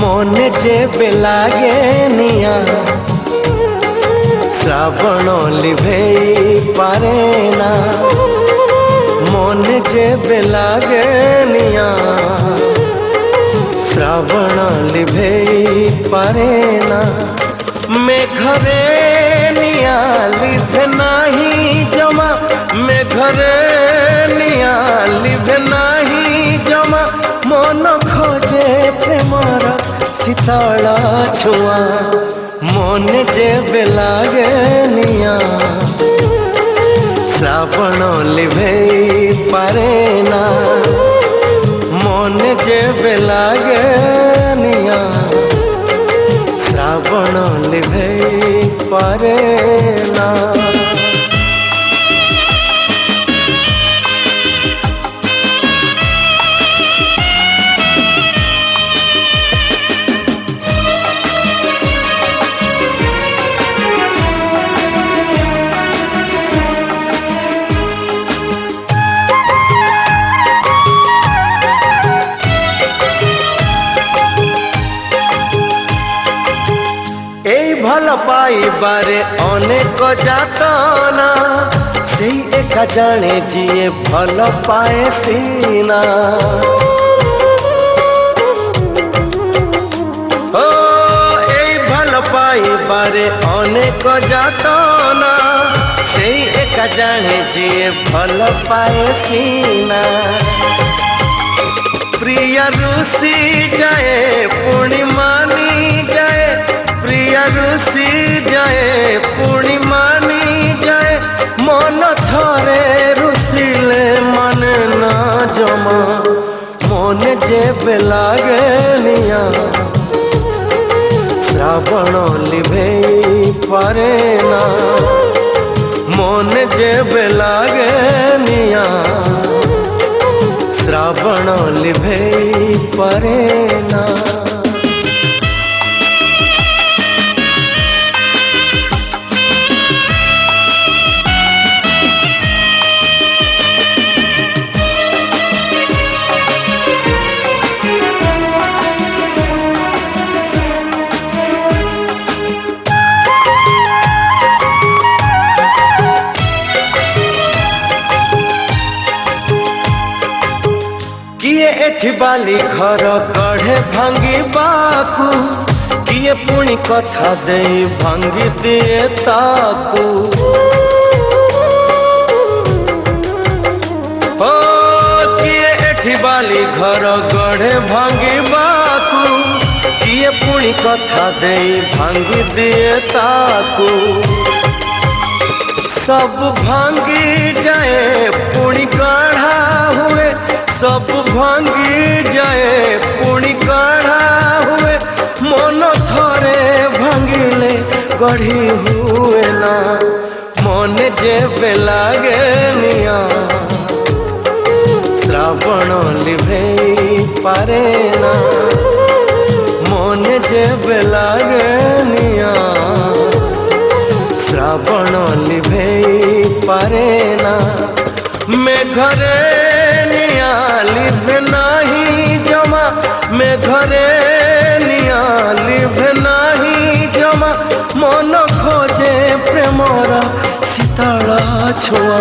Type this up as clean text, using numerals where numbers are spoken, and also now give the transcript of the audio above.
মনে যেবে লাগে নিয়া শ্রাবণ লিভেই পারে না মনে যেবে লাগে নিয়া শ্রাবণ লিভেই পারে না মেঘরে নিয়া লিভে নাহি জমা মেঘরে নিয়া লিভে নাহি জমা মন খোঁজে প্রেমর শীতল ছুয়া মনে যেবে লাগে নিয়া শ্রাবণ লিভেই পারে না মনে যেবে লাগে নিয়া শ্রাবণ লিভেই পারে না ভাল পাইবারে অনেক যাতনা সেই একা জানে যিয়ে ভাল পায়ে সিনা ও এই ভাল পাইবারে অনেক যাতনা সেই একা জানে যিয়ে ভাল পায়ে সিনা প্রিয়া রুষি যায় পূর্ণিমানি যায় প্রিয়া রুষি যায় পূর্ণিমানি যায় মন থরে রুষিলে মানে না জমা মনে যেবে লাগে নিয়া শ্রাবণ লিভেই পারে না মনে যেবে লাগে নিয়া শ্রাবণ লিভেই পারে না किए एठी बाली घर गढ़े भांगी बाकू किए पुणी कथा दे भांगी दिए ताकू ओ किए एठी बाली घर गढ़े भांगी बाकू किए पुणी कथा दे भांगी दिए ताकू सब भांगी जाए पुणी काढ़ा हुए सब भांगी जाए पुणी काढ़ा हुए मन थरे भांगिले गढ़ी हुए ना मन जेबे लागे निया श्रावण लिभेई पारे ना मन जेबे लागे निया श्रावण लिभेई पारे ना मेघरे निया लिभे नाही जमा मेघरे निया लिभे नाही जमा मन खोजे प्रेमर शीतल छुआ